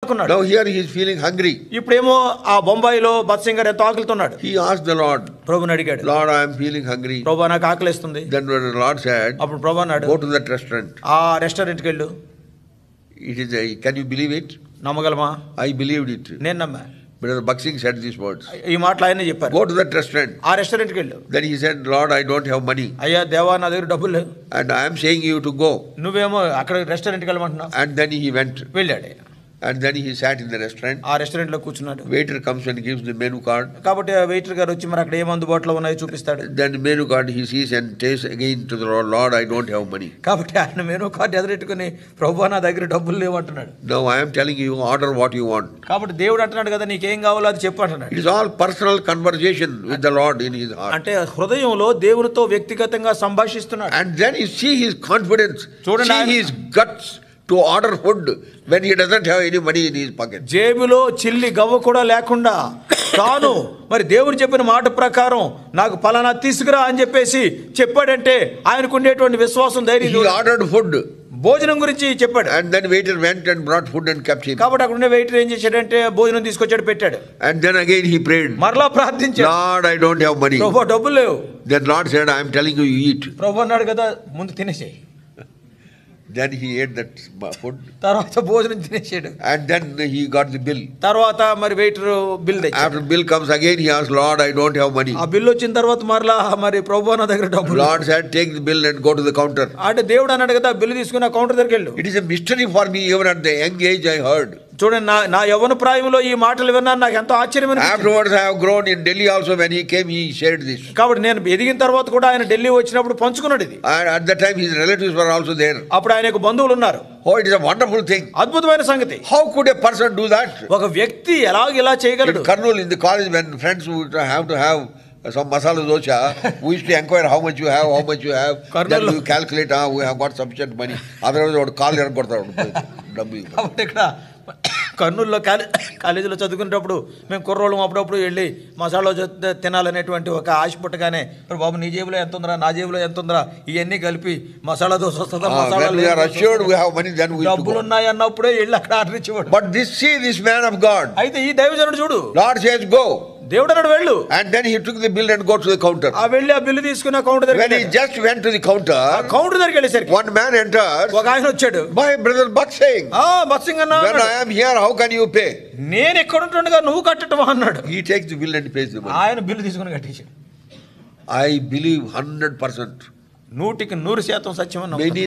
Now here he is feeling hungry. ఇప్పుడేమో ఆ బొంబాయిలో బత్సింగ్ గారు ఎంతో ఆకలితోన్నాడు. He asked the Lord, ప్రభుని అడిగాడు, Lord, I am feeling hungry. ప్రభు నాకు ఆకలిస్తుంది. Then when the Lord said, అప్పుడు ప్రభు అన్నాడు, go to that restaurant. ఆ రెస్టారెంట్కి వెళ్ళు. It is can you believe it? నమ్మగలమా? I believed it. నేను నమ్మా. Brother Baksing said these words. ఈ మాటలు ఆయనే చెప్పారు. Go to that restaurant. ఆ రెస్టారెంట్కి వెళ్ళు. Then he said, Lord, I don't have money. అయ్యా దేవా, నా దగ్గర డబ్బులు లేవు. And I am saying you to go. నువ్వేమో అక్కడ రెస్టారెంట్కి వెళ్ళమంటున్నావు. And then he went. వెళ్ళాడు. And then he sat in the restaurant. ఆ రెస్టారెంట్ లో కూర్చున్నాడు. Waiter comes and gives the menu card. కాబట్టి ఆ వెయిటర్ గారు వచ్చి మరి అక్కడ ఏం అందుబాటులో ఉన్నాయో చూపిస్తాడు. Then the menu card he sees and tastes again to the Lord, Lord, I don't have money. కాబట్టి ఆయన మెనూ కార్డు ఎదురెట్టుకుని ప్రభువా నా దగ్గర డబ్బులు లేవు అంటున్నాడు. Now I am telling you, order what you want. కాబట్టి దేవుడు అంటున్నాడు కదా, నీకేం కావాలో అది చెప్పు అంటున్నాడు. It is all personal conversation with the Lord in his heart. అంటే హృదయంలో దేవునితో వ్యక్తిగతంగా సంభాషిస్తున్నాడు. And then you see his confidence, చూడండి, see his guts to order food when he doesn't have any money in his pocket. జేబులో చిల్లి గవ్వ కూడా లేకుండా తాను మరి దేవుడు చెప్పిన మాట ప్రకారం నాకు పలానా తీసుకురా అని చెప్పేసి చెప్పాడంటే ఆయనకు ఉండేటువంటి విశ్వాసం, ధైర్యం. He ordered food. భోజనం గురించి చెప్పాడు. And then waiter went and brought food and kept him. కాబట్టి అక్కడ ఉన్న వెయిటర్ ఏం చేశాడంటే భోజనం తీసుకొచ్చాడు, పెట్టాడు. And then again he prayed, మరలా ప్రార్థించాడు, Lord, I don't have money. ప్రభు డబ్బులు లేవు. Then Lord said, I am telling you, you eat. ప్రభు అన్నాడు కదా, ముందు తినేసేయి. Then he ate that food. తర్వాత భోజనం తినేసాడు. And then he got the bill. తర్వాత మరి వెయిటర్ బిల్ తెచ్చాడు. After bill comes again, he asked, Lord, I don't have money. ఆ bill వచ్చిన తర్వాత మరలా మరి ప్రభు నా దగ్గర డబ్బులు. Lord said, take the bill and go to the counter. అంటే దేవుడు అన్నాడు కదా, బిల్లు తీసుకుని ఆ కౌంటర్ దగ్గరికి వెళ్ళు. It is a mystery for me, even at the young age I heard. చూడండి, నా యవ్వన ప్రాయంలో ఈ మాటలు విన్నాను, నాకు ఎంతో ఆశ్చర్యం అనిపించింది. Afterwards I have grown in Delhi also. When he came, he shared this. కాబట్టి నేను ఎదిగిన తర్వాత కూడా ఆయన ఢిల్లీ వచ్చినప్పుడు పంచుకున్నాడు ఇది. And at that time his relatives were also there. అప్పుడు ఆయనకు బంధువులు ఉన్నారు. Oh, it is a wonderful thing. అద్భుతమైన సంగతి. How could a person do that? ఒక వ్యక్తి ఇలా చేయగలడు? In Kurnool, in the college, when friends would have to have some masala dosa, we used to inquire how much you have. Then we calculate, we have got sufficient money. Otherwise, we would call here. కాబట్టి ఇక్కడ కర్నూలులో కాలేజీలో చదువుకునేటప్పుడు మేము కుర్రోళ్ళం అప్పుడప్పుడు వెళ్ళి మసాలా తినాలనేటువంటి ఒక ఆశ పుట్టగానే, బాబు నీ జేబులో ఎంత ఉందిరా, నా జేబులో ఎంత ఉందిరా, ఇవన్నీ కలిపి మసాలా దోశ వస్తుందా, డబ్బులు ఉన్నాయి అన్నప్పుడే వెళ్ళి అక్కడ ఆర్డర్ ఇచ్చేవాడు. But this man of God. అయితే ఈ దైవజనుడు చూడు, Lord says go. దేవుడు అన్నాడు వెళ్ళు. And then he took the bill and go to the counter. ఆ వెళ్ళి ఆ బిల్లు తీసుకుని కౌంటర్ దగ్గర. When he just went to the counter, counter దగ్గరికి వెళ్ళేసరికి one man entered. ఒక ఆయన వచ్చాడు. My brother Baksing. బత్సింగ్ అన్న, when I am here, how can you pay? నేను ఎక్కడ ఉంటుండగా నువ్వు కట్టటమా అన్నాడు. He takes the bill and pays the money. ఆయన బిల్లు తీసుకుని కట్టేశాడు. I believe 100%. 100% సత్యం అన్న.